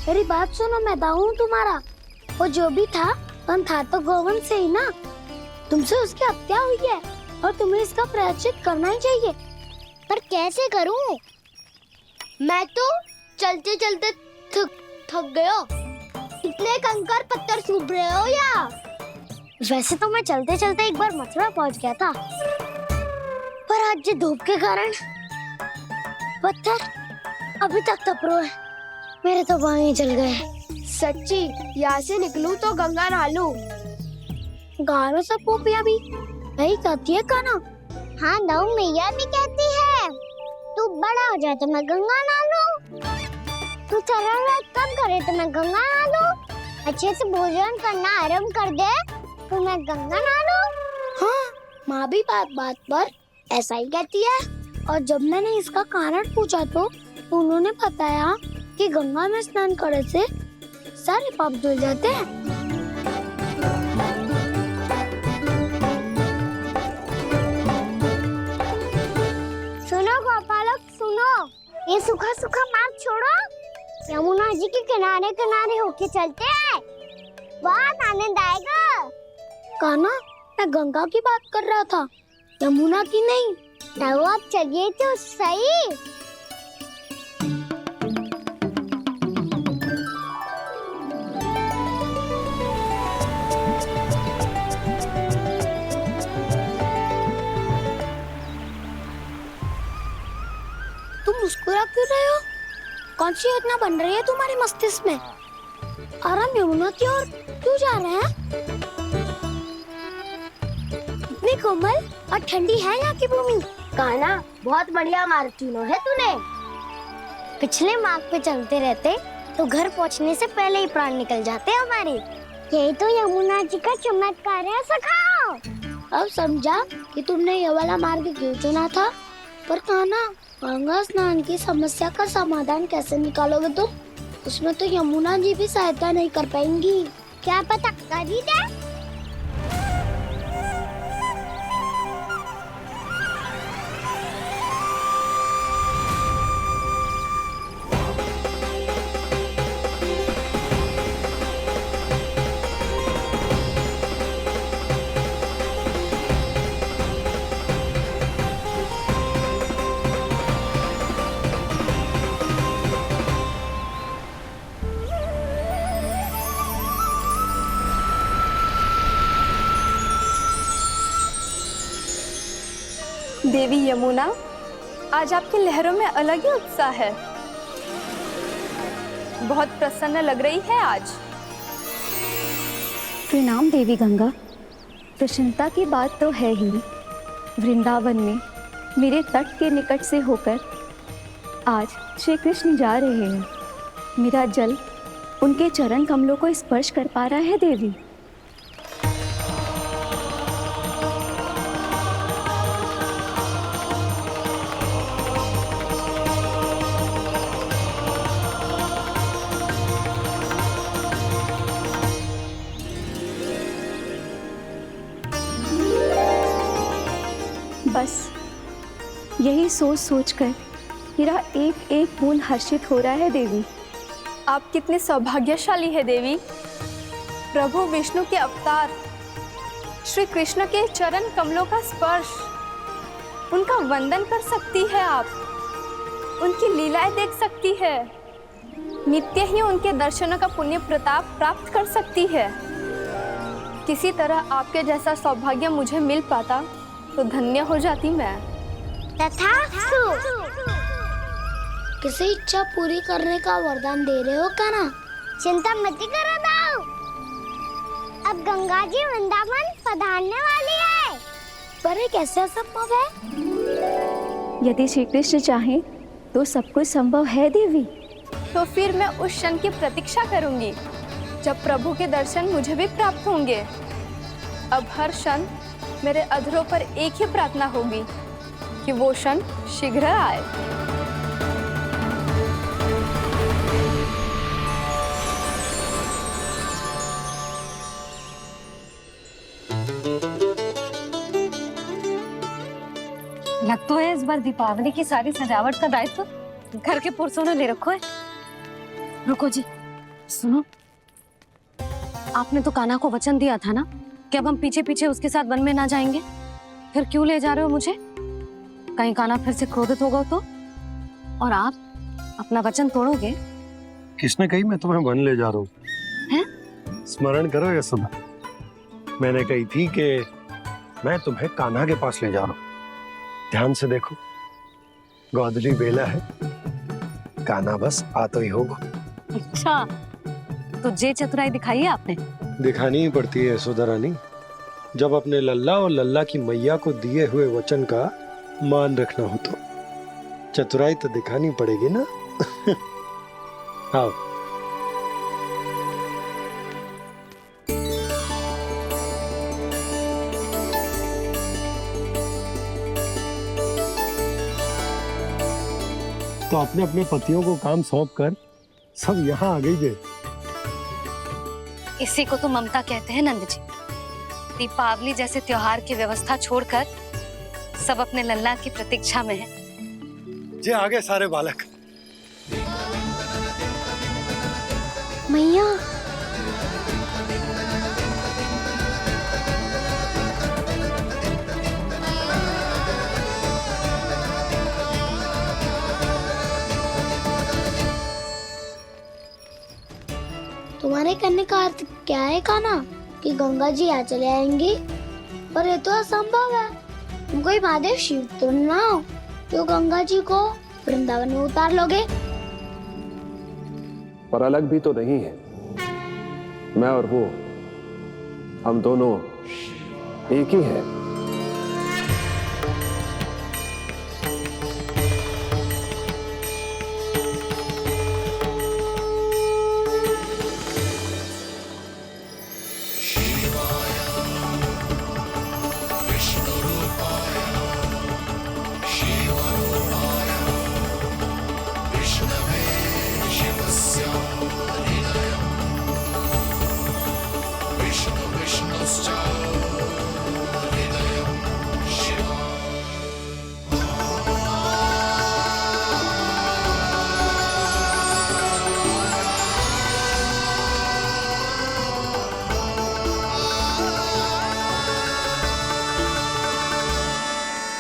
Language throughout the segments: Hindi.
मेरी बात सुनो, मैं दाऊ हूँ तुम्हारा। वो जो भी था, पर था तो गोवंश से ही ना। तुमसे उसकी हत्या हुई है और तुम्हें इसका प्रायश्चित करना ही चाहिए। पर कैसे करूं? मैं तो चलते चलते थक गया। इतने कंकर पत्थर सूख रहे हो या? वैसे तो मैं चलते चलते एक बार मथुरा पहुंच गया था, पर आज ये धूप के कारण पत्थर अभी तक तप रहे हैं। मेरे तो पाँव ही जल गए। सच्ची, यहाँ से निकलूं तो गंगा नहा लूं। गालों से पोपिया भी यही कहती है काना। हाँ, दाऊ मैया भी कहती है तू बड़ा हो जाए तो मैं गंगा नहा लूं, तू चरण व्रत कब करे तो मैं गंगा नहा लूं, अच्छे से भोजन करना आरंभ कर दे तो मैं गंगा नहा लूं। हाँ, माँ भी बात बात पर ऐसा ही कहती है। और जब मैंने इसका कारण पूछा तो उन्होंने बताया कि गंगा में स्नान करने से सारे पाप धुल जाते हैं। सुनो गोपालक, सुनो, ये सूखा सूखा मार्ग छोड़ो, यमुना जी के किनारे किनारे होके चलते हैं, बहुत आनंद आएगा। काना, मैं गंगा की बात कर रहा था, यमुना की नहीं। तो आप चलिए तो सही। तुम मुस्कुरा क्यों रहे हो? कौन सी योजना बन रही है तुम्हारे मस्तिष्क में? और हम यमुना की ओर क्यों जा रहे हैं? इतनी कोमल और ठंडी है यहाँ की भूमि। कान्हा, बहुत बढ़िया मार्ग चुना है तूने। पिछले मार्ग पे चलते रहते तो घर पहुँचने से पहले ही प्राण निकल जाते हमारे। यही तो यमुना जी का चमत्कार है सखा। अब समझा कि तुमने ये वाला मार्ग क्यों चुना था। पर कान्हा, गंगा स्नान की समस्या का समाधान कैसे निकालोगे तुम? उसमें तो यमुना जी भी सहायता नहीं कर पाएंगी। क्या पता कर ही दे। देवी यमुना, आज आपकी लहरों में अलग ही उत्साह है। बहुत प्रसन्न लग रही है आज। प्रणाम देवी गंगा। प्रसन्नता की बात तो है ही। वृंदावन में मेरे तट के निकट से होकर आज श्री कृष्ण जा रहे हैं। मेरा जल उनके चरण कमलों को स्पर्श कर पा रहा है देवी। बस यही सोच सोचकर मेरा एक एक बूंद हर्षित हो रहा है देवी। आप कितने सौभाग्यशाली है देवी। प्रभु विष्णु के अवतार श्री कृष्ण के चरण कमलों का स्पर्श, उनका वंदन कर सकती है आप, उनकी लीलाएं देख सकती है, नित्य ही उनके दर्शनों का पुण्य प्रताप प्राप्त कर सकती है। किसी तरह आपके जैसा सौभाग्य मुझे मिल पाता तो धन्य हो जाती मैं। तथास्तु। किसी इच्छा पूरी करने का वरदान दे रहे हो कान्हा? चिंता मत करो दाऊ, अब गंगा जी वृंदावन पधारने वाली है। पर ये कैसे संभव है? यदि श्री कृष्ण चाहें तो सब कुछ संभव है देवी। तो फिर मैं उस क्षण की प्रतीक्षा करूंगी जब प्रभु के दर्शन मुझे भी प्राप्त होंगे। अब हर क्षण मेरे अधरों पर एक ही प्रार्थना होगी कि वो क्षण शीघ्र आए। लग तो है इस बार दीपावली की सारी सजावट का दायित्व घर के पुरुषों ने ले रखो है। रुको जी, सुनो, आपने तो कान्हा को वचन दिया था ना कि अब हम पीछे पीछे उसके साथ वन में ना जाएंगे। फिर क्यों ले जा रहे हो मुझे? कहीं कान्हा फिर से क्रोधित होगा तो? और आप अपना वचन तोड़ोगे? किसने कही मैं तुम्हें वन ले जा रहा हूँ? हैं? स्मरण करो ये सुबह मैंने कही थी कि मैं तुम्हें कान्हा के पास ले जा रहा हूँ। ध्यान से देखो, गोदली बेला है, कान्हा बस आ तो ही होगा। अच्छा, तो जे चतुराई दिखाई है आपने? दिखानी ही पड़ती है यशोदा रानी, जब अपने लल्ला और लल्ला की मैया को दिए हुए वचन का मान रखना हो तो चतुराई तो दिखानी पड़ेगी ना। आओ। तो अपने अपने पतियों को काम सौंप कर सब यहाँ आ गई थे। इसी को तो ममता कहते हैं नंद जी। दीपावली जैसे त्योहार की व्यवस्था छोड़कर सब अपने लल्ला की प्रतीक्षा में हैं। जे आगे सारे बालक। मैया तुम्हारे कहने का अर्थ क्या है कान्हा? कि गंगा जी यहाँ चले आएंगी? पर ये तो असंभव है। तुम कोई महादेव शिव तो ना हो जो गंगा जी को वृंदावन में उतार लोगे। पर अलग भी तो नहीं है। मैं और वो, हम दोनों एक ही हैं।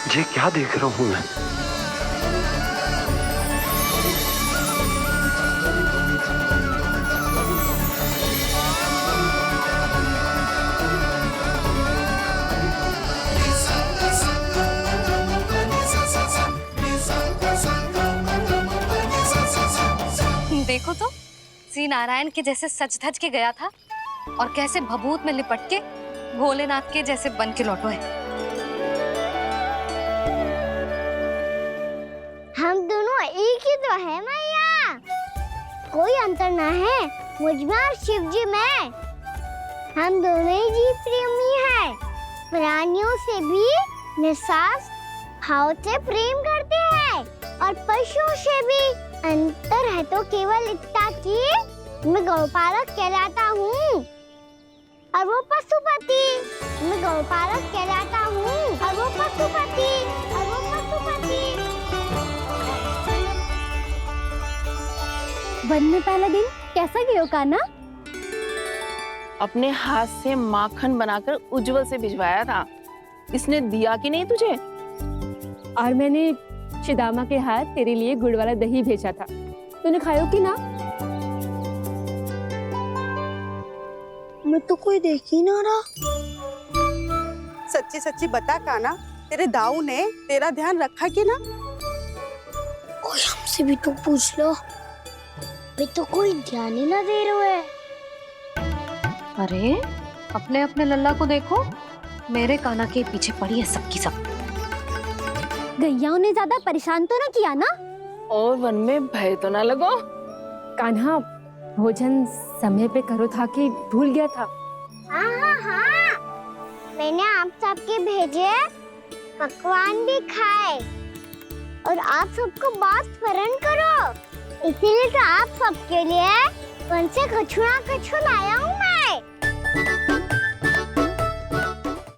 ये क्या देख रहा हूँ मैं? देखो तो, श्री नारायण के जैसे सज धज के गया था और कैसे भभूत में लिपट के भोलेनाथ के जैसे बन के लौटो है। हम दोनों एक ही तो है मैया, कोई अंतर ना है मुझ में और शिव जी में। हम दोनों ही जीव प्रेमी हैं, प्राणियों से भी निस्सास भाव से प्रेम करते हैं और पशुओं से भी। अंतर है तो केवल इतना कि मैं गौपालक कहलाता हूँ और वो पशुपति। मैं गौपालक कहलाता हूँ और वो पशुपति। वन में पहला दिन कैसा गया कान्हा? अपने हाथ से माखन बनाकर उज्जवल से भिजवाया था। इसने दिया कि नहीं तुझे? और मैंने शिदामा के हाथ तेरे लिए गुड़ वाला दही भेजा था, तूने खायो कि ना? मैं तो कोई देख ही ना रहा। सच्ची सच्ची बता कान्हा, तेरे दाऊ ने तेरा ध्यान रखा कि ना? कोई हमसे भी तो पूछ लो, अभी तो कोई ध्यान ही ना दे रहा है। अरे अपने अपने लल्ला को देखो, मेरे कान्हा के पीछे पड़ी है सबकी सब। गैयाओं ने ज्यादा परेशान तो ना किया ना? और वन में भय तो ना लगो? कान्हा भोजन समय पे करो था कि भूल गया था? हाँ, मैंने आप सबके भेजे पकवान भी खाए और आप सबको बात स्मरण करो, इसीलिए तो आप सबके लिए कौन से कछुआ लाया हूँ मैं।